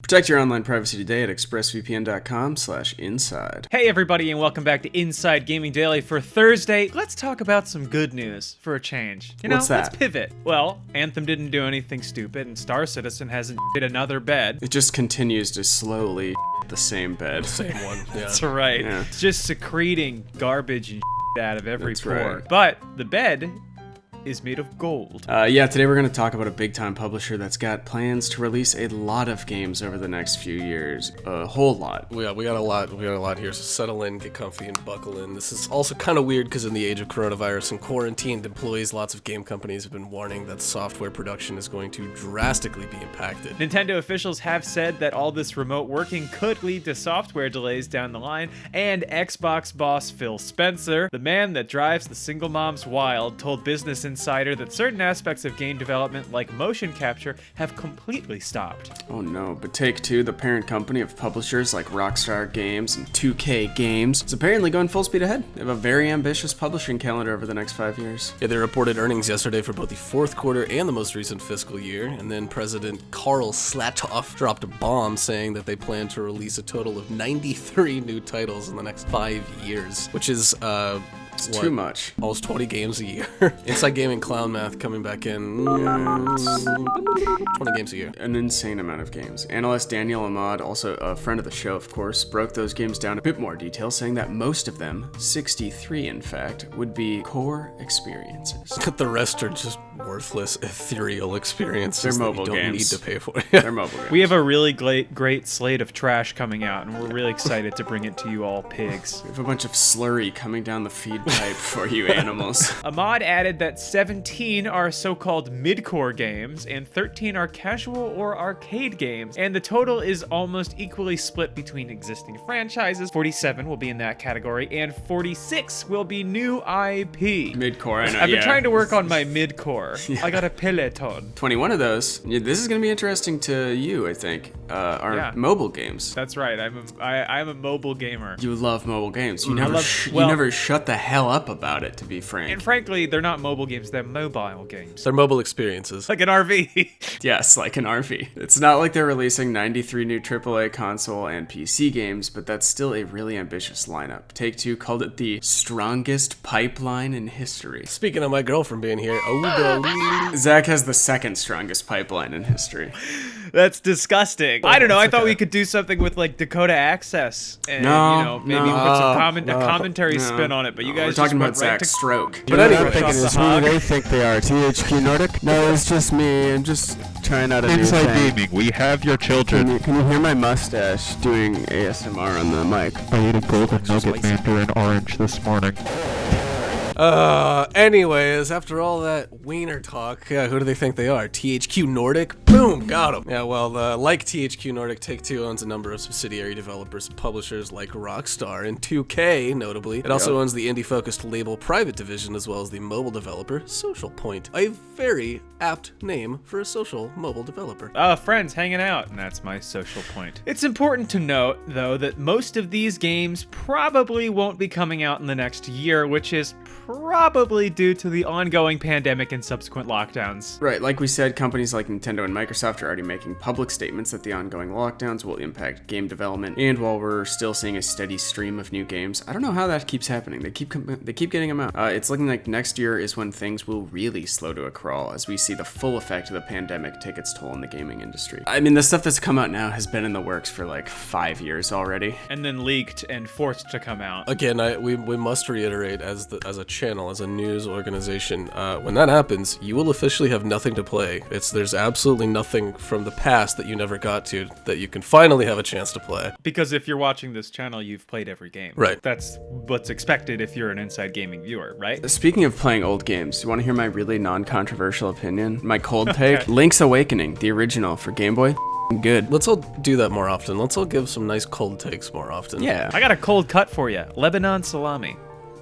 Protect your online privacy today at expressvpn.com/inside. Hey everybody, and welcome back to Inside Gaming Daily for Thursday. Let's talk about some good news for a change. What's that? Let's pivot. Well, Anthem didn't do anything stupid, and Star Citizen hasn't hit another bed. It just continues to slowly the same bed. Same one, yeah. That's right. Yeah. It's just secreting garbage and out of every That's pore. right. But the bed is made of gold. Today we're going to talk about a big-time publisher that's got plans to release a lot of games over the next few years. A whole lot. We got a lot here, so settle in, get comfy, and buckle in. This is also kind of weird because in the age of coronavirus and quarantined employees, lots of game companies have been warning that software production is going to drastically be impacted. Nintendo officials have said that all this remote working could lead to software delays down the line, and Xbox boss Phil Spencer, the man that drives the single moms wild, told Business Insider that certain aspects of game development, like motion capture, have completely stopped. Oh no, but Take-Two, the parent company of publishers like Rockstar Games and 2K Games, is apparently going full speed ahead. They have a very ambitious publishing calendar over the next 5 years. Yeah, they reported earnings yesterday for both the fourth quarter and the most recent fiscal year, and then President Karl Slatoff dropped a bomb saying that they plan to release a total of 93 new titles in the next 5 years, which is, It's too much. Almost 20 games a year. Inside Gaming Clown Math coming back in. 20 games a year. An insane amount of games. Analyst Daniel Ahmad, also a friend of the show, of course, broke those games down a bit more detail, saying that most of them, 63 in fact, would be core experiences. The rest are just worthless, ethereal experiences They're mobile that you don't games. need to pay for. They're mobile games. We have a really great slate of trash coming out, and we're really excited to bring it to you all pigs. We have a bunch of slurry coming down the feed pipe for you animals. Ahmad added that 17 are so-called mid-core games, and 13 are casual or arcade games, and the total is almost equally split between existing franchises. 47 will be in that category, and 46 will be new IP. Mid-core, I know, I've been trying to work on my mid-core. Yeah. I got a Peloton. 21 of those. Yeah, this is going to be interesting to you, I think, are Yeah. mobile games. That's right, I'm a mobile gamer. You love mobile games. You I never, love- you well- never shut the hell up about it, to be frank. And frankly, they're not mobile games, they're mobile games. They're mobile experiences. Like an RV. Yes, like an RV. It's not like they're releasing 93 new AAA console and PC games, but that's still a really ambitious lineup. Take-Two called it the strongest pipeline in history. Speaking of my girlfriend being here, Zach has the second strongest pipeline in history. That's disgusting. I don't know. I That's thought okay. we could do something with like Dakota Access and No, maybe no, put some no, a commentary no, spin on it. But you guys we're talking just about went right Zach's to stroke. But anyway, I'm thinking across it's the who hog. they think they are. THQ Nordic? No, it's just me. I'm just trying out a new Inside thing. Gaming, we have your children. Can you hear my mustache doing ASMR on the mic? I ate a golden nugget mandarin orange this morning. Anyways, after all that wiener talk, who do they think they are? THQ Nordic? Boom, got them. Yeah, well, like THQ Nordic, Take-Two owns a number of subsidiary developers and publishers like Rockstar and 2K, notably. It also owns the indie-focused label Private Division, as well as the mobile developer Social Point. A very apt name for a social mobile developer. Friends hanging out, and that's my social point. It's important to note, though, that most of these games probably won't be coming out in the next year, which is probably due to the ongoing pandemic and subsequent lockdowns. Right, like we said, companies like Nintendo and Microsoft are already making public statements that the ongoing lockdowns will impact game development, and while we're still seeing a steady stream of new games, I don't know how that keeps happening. They keep getting them out. It's looking like next year is when things will really slow to a crawl as we see the full effect of the pandemic take its toll in the gaming industry. I mean, the stuff that's come out now has been in the works for like 5 years already. And then leaked and forced to come out. Again, we must reiterate as a channel, as a news organization, when that happens, you will officially have nothing to play. There's absolutely nothing from the past that you never got to that you can finally have a chance to play. Because if you're watching this channel, you've played every game. Right. That's what's expected if you're an Inside Gaming viewer, right? Speaking of playing old games, you want to hear my really non-controversial opinion? My cold take? Link's Awakening, the original for Game Boy. Good. Let's all do that more often. Let's all give some nice cold takes more often. Yeah. I got a cold cut for you. Lebanon salami.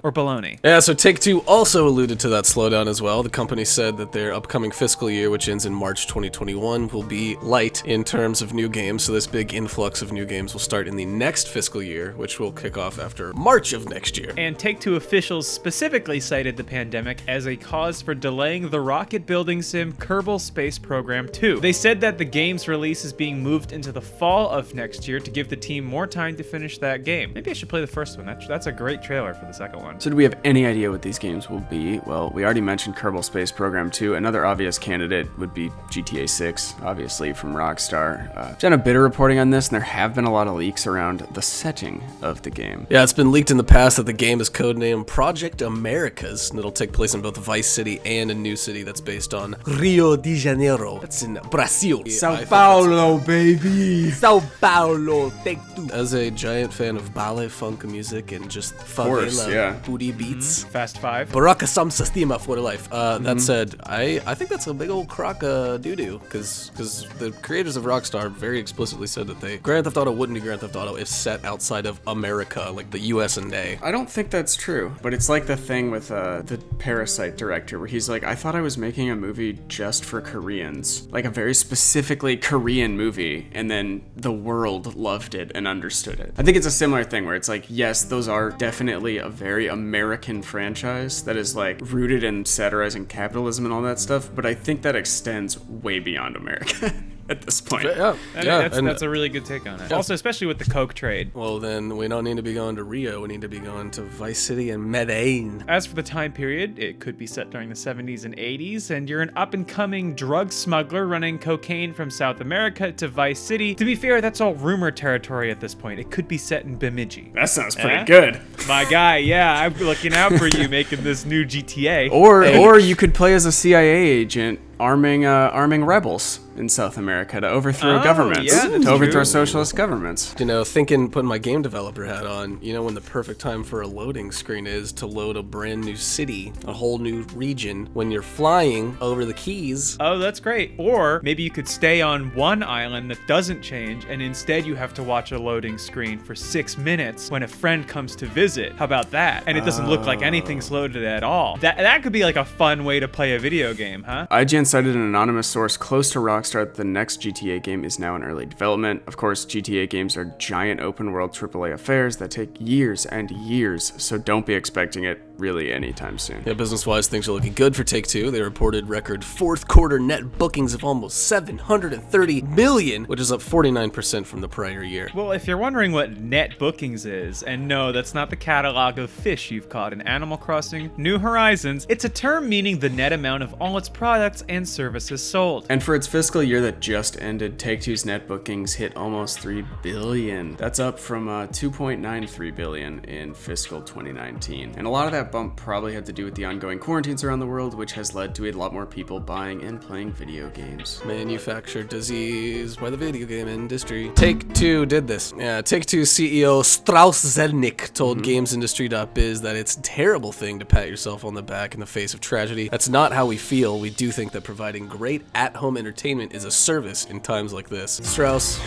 or baloney? Yeah, so Take-Two also alluded to that slowdown as well. The company said that their upcoming fiscal year, which ends in March 2021, will be light in terms of new games. So this big influx of new games will start in the next fiscal year, which will kick off after March of next year. And Take-Two officials specifically cited the pandemic as a cause for delaying the rocket-building sim Kerbal Space Program 2. They said that the game's release is being moved into the fall of next year to give the team more time to finish that game. Maybe I should play the first one. That's a great trailer for the second one. So do we have any idea what these games will be? Well, we already mentioned Kerbal Space Program 2. Another obvious candidate would be GTA 6, obviously from Rockstar. I've done a bit of reporting on this, and there have been a lot of leaks around the setting of the game. Yeah, it's been leaked in the past that the game is codenamed Project Americas, and it'll take place in both Vice City and a new city that's based on Rio de Janeiro. That's in Brazil. Sao Paulo, baby. Sao Paulo, Take-Two. As a giant fan of ballet funk music and just course, favela yeah. booty beats, Fast 5. Baraka Sam Sistema for life. That said, I think that's a big old crock of doo-doo, because the creators of Rockstar very explicitly said that Grand Theft Auto wouldn't be Grand Theft Auto if set outside of America, like the US and A. I don't think that's true, but it's like the thing with the Parasite director where he's like, I thought I was making a movie just for Koreans, like a very specifically Korean movie, and then the world loved it and understood it. I think it's a similar thing where it's like, yes, those are definitely a very American franchise that is like rooted in satirizing capitalism and all that stuff, but I think that extends way beyond America. At this point. Yeah, That's a really good take on it. Also, especially with the coke trade. Well, then we don't need to be going to Rio. We need to be going to Vice City and Medellin. As for the time period, it could be set during the 70s and 80s, and you're an up-and-coming drug smuggler running cocaine from South America to Vice City. To be fair, that's all rumor territory at this point. It could be set in Bemidji. That sounds pretty good. My guy, yeah, I'm looking out for you making this new GTA. Or you could play as a CIA agent arming rebels in South America to overthrow governments, yeah, that's to overthrow true. socialist governments. You know, putting my game developer hat on, you know when the perfect time for a loading screen is to load a brand new city, a whole new region, when you're flying over the Keys. Oh, that's great. Or maybe you could stay on one island that doesn't change, and instead you have to watch a loading screen for 6 minutes when a friend comes to visit. How about that? And it doesn't look like anything's loaded at all. That could be like a fun way to play a video game, huh? IGN cited an anonymous source close to Rockstar that the next GTA game is now in early development. Of course, GTA games are giant open-world AAA affairs that take years and years, so don't be expecting it really anytime soon. Yeah, business-wise, things are looking good for Take-Two. They reported record fourth quarter net bookings of almost $730 million, which is up 49% from the prior year. Well, if you're wondering what net bookings is, and no, that's not the catalog of fish you've caught in Animal Crossing New Horizons, it's a term meaning the net amount of all its products and services sold. And for its fiscal year that just ended, Take-Two's net bookings hit almost $3 billion. That's up from $2.93 billion in fiscal 2019. And a lot of that bump probably had to do with the ongoing quarantines around the world, which has led to a lot more people buying and playing video games. Manufactured disease by the video game industry. Take-Two did this. Yeah, Take-Two CEO Strauss Zelnick told GamesIndustry.biz that it's a terrible thing to pat yourself on the back in the face of tragedy. That's not how we feel. We do think that providing great at-home entertainment is a service in times like this. Strauss.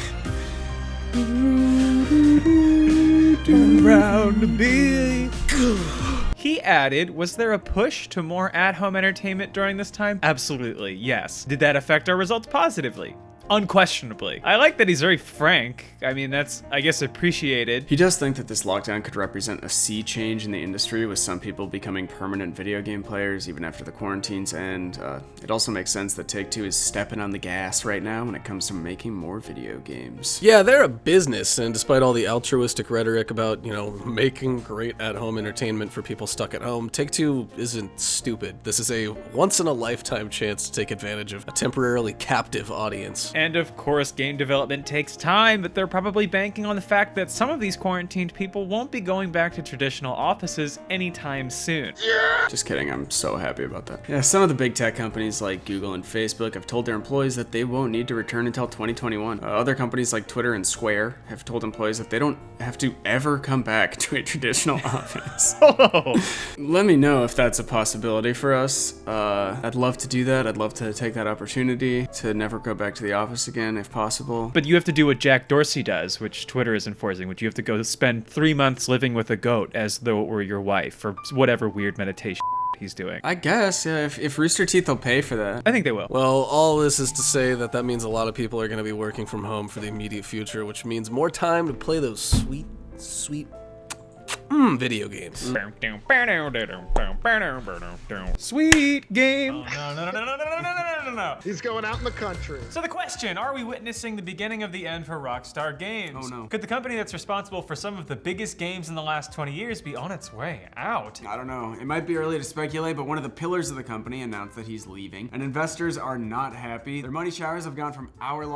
He added, was there a push to more at-home entertainment during this time? Absolutely, yes. Did that affect our results positively? Unquestionably. I like that he's very frank. I mean, that's, I guess, appreciated. He does think that this lockdown could represent a sea change in the industry, with some people becoming permanent video game players even after the quarantines end. It also makes sense that Take-Two is stepping on the gas right now when it comes to making more video games. Yeah, they're a business, and despite all the altruistic rhetoric about, you know, making great at-home entertainment for people stuck at home, Take-Two isn't stupid. This is a once-in-a-lifetime chance to take advantage of a temporarily captive audience. And of course, game development takes time, but they're probably banking on the fact that some of these quarantined people won't be going back to traditional offices anytime soon. Just kidding, I'm so happy about that. Yeah, some of the big tech companies like Google and Facebook have told their employees that they won't need to return until 2021. Other companies like Twitter and Square have told employees that they don't have to ever come back to a traditional office. Let me know if that's a possibility for us. I'd love to do that. I'd love to take that opportunity to never go back to the office office again if possible. But you have to do what Jack Dorsey does, which Twitter is enforcing, which you have to go spend 3 months living with a goat as though it were your wife, or whatever weird meditation he's doing. I guess, yeah, if Rooster Teeth will pay for that. I think they will. Well, all this is to say that means a lot of people are going to be working from home for the immediate future, which means more time to play those sweet video games. Sweet game. No. He's going out in the country. So the question, are we witnessing the beginning of the end for Rockstar Games? Oh, no. Could the company that's responsible for some of the biggest games in the last 20 years be on its way out? I don't know. It might be early to speculate, but one of the pillars of the company announced that he's leaving, and investors are not happy. Their money showers have gone from hour-long